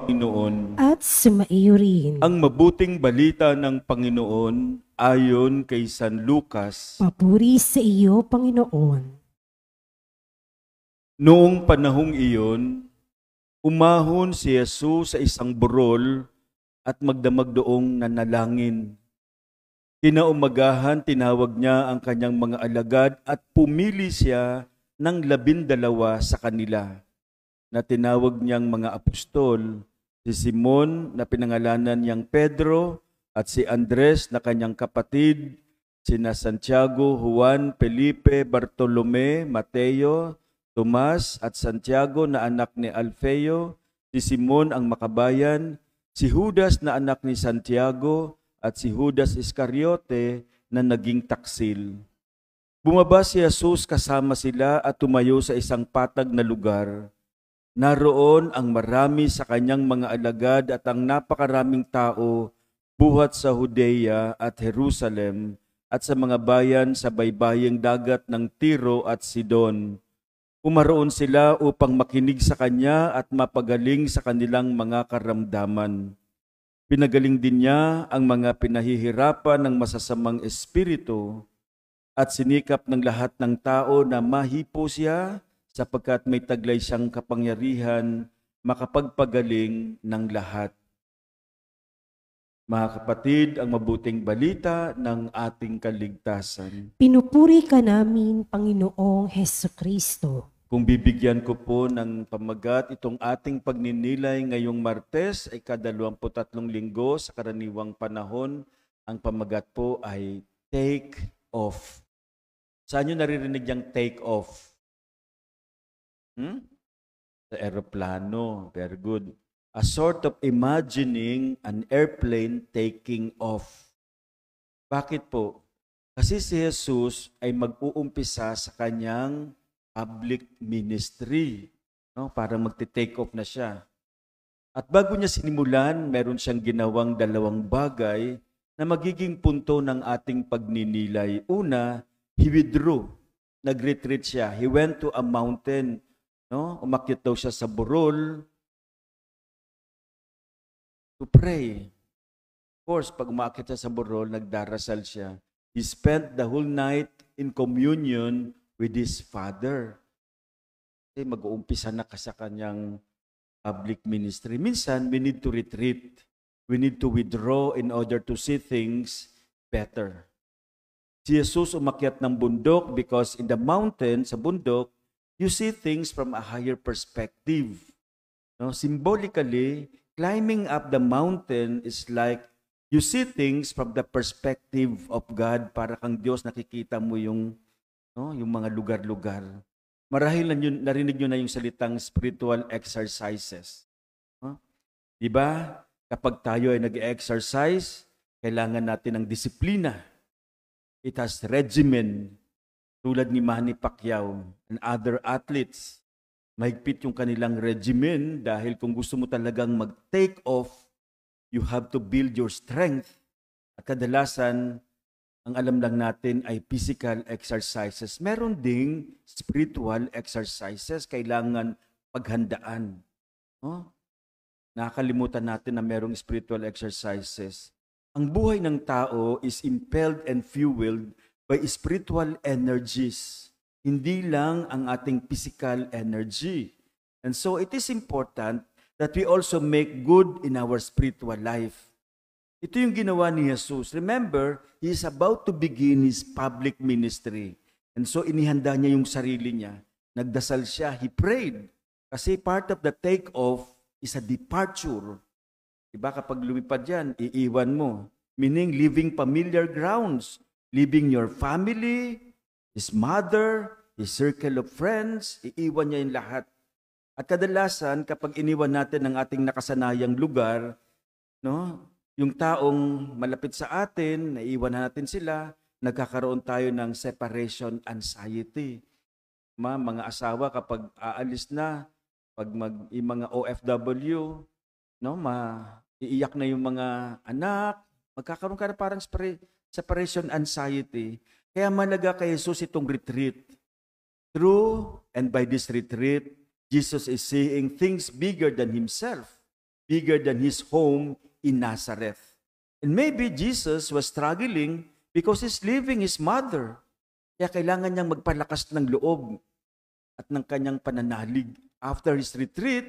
Panginoon. At sumaiyo rin. Ang mabuting balita ng Panginoon ayon kay San Lucas. Papuri sa iyo, Panginoon. Noong panahong iyon, umahon si Jesus sa isang burol at magdamag doong nanalangin. Kinaumagahan, tinawag niya ang kanyang mga alagad at pumili siya ng 12 sa kanila, na tinawag niyang mga apostol, si Simon na pinangalanan niyang Pedro at si Andres na kanyang kapatid, sina Santiago, Juan, Felipe, Bartolome, Mateo, Tomas at Santiago na anak ni Alfeo, si Simon ang makabayan, si Judas na anak ni Santiago at si Judas Iscariote na naging taksil. Bumaba si Jesus kasama sila at tumayo sa isang patag na lugar. Naroon ang marami sa kanyang mga alagad at ang napakaraming tao buhat sa Judea at Jerusalem at sa mga bayan sa baybaying dagat ng Tiro at Sidon. Umaroon sila upang makinig sa kanya at mapagaling sa kanilang mga karamdaman. Pinagaling din niya ang mga pinahihirapan ng masasamang espiritu at sinikap ng lahat ng tao na mahipo siya sapagkat may taglay siyang kapangyarihan makapagpagaling ng lahat. Mga kapatid, ang mabuting balita ng ating kaligtasan. Pinupuri ka namin, Panginoong Hesukristo. Kung bibigyan ko po ng pamagat itong ating pagninilay ngayong Martes ay ka-23 linggo sa karaniwang panahon, ang pamagat po ay take off. Saan nyo naririnig yung take off? Sa aeroplano. Very good. A sort of imagining an airplane taking off. Bakit po? Kasi si Jesus ay mag-uumpisa sa kanyang public ministry, no? Para magte-take off na siya. At bago niya sinimulan, meron siyang ginawang 2 bagay na magiging punto ng ating pagninilay. Una, he withdrew. Nag-retreat siya. He went to a mountain. No? Umakyat daw siya sa burol to pray. Of course, pag umakyat siya sa burol, nagdarasal siya. He spent the whole night in communion with his Father. Kasi mag-uumpisa na sa kanyang public ministry. Minsan, we need to retreat. We need to withdraw in order to see things better. Si Jesus umakyat ng bundok because in the mountain, sa bundok, you see things from a higher perspective. No? Symbolically, climbing up the mountain is like you see things from the perspective of God. Para kang Diyos, nakikita mo yung mga lugar-lugar. Marahil narinig nyo na yung salitang spiritual exercises. Diba? Kapag tayo ay nag-exercise, kailangan natin ng disiplina. It has regimen, tulad ni Manny Pacquiao and other athletes. Mahigpit yung kanilang regimen dahil kung gusto mo talagang mag-take off, you have to build your strength. At kadalasan, ang alam lang natin ay physical exercises. Meron ding spiritual exercises, kailangan paghandaan. Nakakalimutan natin na merong spiritual exercises. Ang buhay ng tao is impelled and fueled by spiritual energies. Hindi lang ang ating physical energy. And so it is important that we also make good in our spiritual life. Ito yung ginawa ni Jesus. Remember, he is about to begin his public ministry. And so inihanda niya yung sarili niya. Nagdasal siya, he prayed. Kasi part of the take-off is a departure. Diba kapag lumipad yan, iiwan mo. Meaning leaving familiar grounds. Leaving your family, his mother, his circle of friends, iiwan niya yung lahat. At kadalasan, kapag iniwan natin ang ating nakasanayang lugar, yung taong malapit sa atin, naiiwan natin sila, nagkakaroon tayo ng separation anxiety. Mga asawa kapag aalis na, pag yung mga OFW, iiyak na yung mga anak, magkakaroon ka na parang separation anxiety. Kaya malaga kay Jesus itong retreat. Through and by this retreat, Jesus is seeing things bigger than himself. bigger than his home in Nazareth. And maybe Jesus was struggling because he's leaving his mother. Kaya kailangan niyang magpalakas ng loob at ng kanyang pananalig. After his retreat,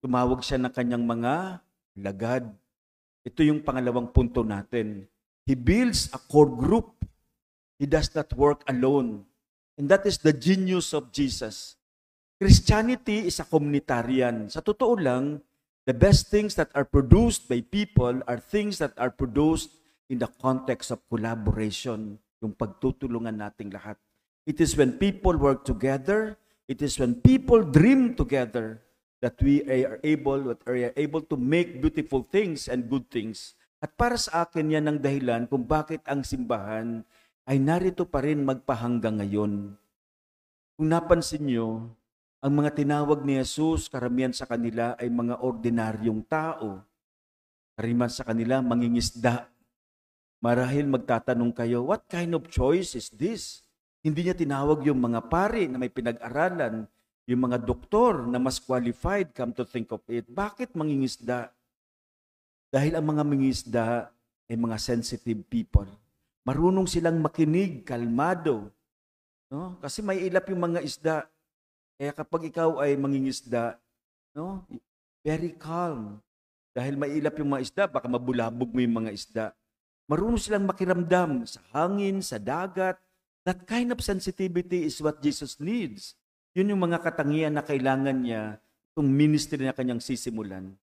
tumawag siya ng kanyang mga lagad. Ito yung pangalawang punto natin. He builds a core group. He does not work alone. And that is the genius of Jesus. Christianity is a communitarian. Sa totoo lang, the best things that are produced by people are things that are produced in the context of collaboration, yung pagtutulungan nating lahat. It is when people work together, it is when people dream together that we are able to make beautiful things and good things. At para sa akin, yan ang dahilan kung bakit ang simbahan ay narito pa rin magpahanggang ngayon. Kung napansin nyo, ang mga tinawag ni Jesus, karamihan sa kanila ay mga ordinaryong tao. Karamihan sa kanila, mangingisda. Marahil magtatanong kayo, what kind of choice is this? Hindi niya tinawag yung mga pari na may pinag-aralan, yung mga doktor na mas qualified, come to think of it. Bakit mangingisda? Dahil ang mga mangingisda ay mga sensitive people. Marunong silang makinig, kalmado. No? Kasi may ilap yung mga isda. Kaya kapag ikaw ay mangingisda, no? Very calm. Dahil mailap yung mga isda, baka mabulabog mo yung mga isda. Marunong silang makiramdam sa hangin, sa dagat. That kind of sensitivity is what Jesus needs. Yun yung mga katangian na kailangan niya, itong ministry na kanyang sisimulan.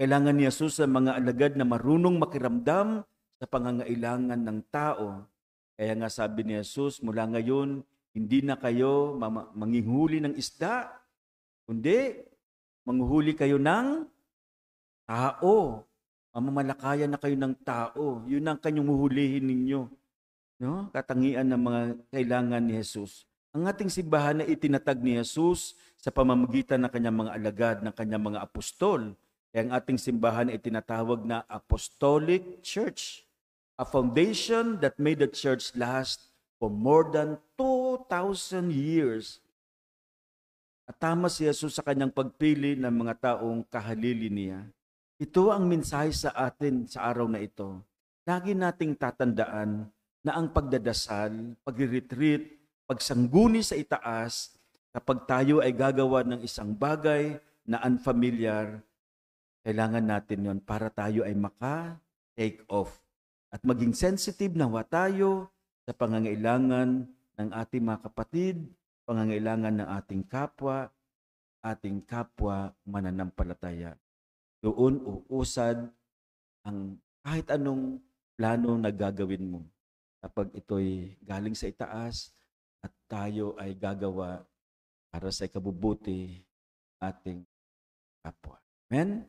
Kailangan ni Jesus sa mga alagad na marunong makiramdam sa pangangailangan ng tao. Kaya nga sabi ni Jesus, mula ngayon, hindi na kayo manghihuli ng isda, kundi manghuli kayo ng tao. Mamamalakayan na kayo ng tao. Yun ang kanyang huhulihin ninyo. No? Katangian ng mga kailangan ni Jesus. Ang ating simbahan na itinatag ni Jesus sa pamamagitan ng kanyang mga alagad, ng kanyang mga apostol. Kaya ang ating simbahan ay tinatawag na Apostolic Church. A foundation that made the church last for more than 2,000 years. At tama si Jesus sa kanyang pagpili ng mga taong kahalili niya. Ito ang mensahe sa atin sa araw na ito. Lagi nating tatandaan na ang pagdadasal, pag-retreat, pagsangguni sa itaas, kapag tayo ay gagawa ng isang bagay na unfamiliar, kailangan natin yon para tayo ay maka-take off. At maging sensitive nawa tayo sa pangangailangan ng ating mga kapatid, pangangailangan ng ating kapwa mananampalataya. Doon uusad ang kahit anong plano na gagawin mo kapag ito'y galing sa itaas at tayo ay gagawa para sa ikabubuti ating kapwa. Amen?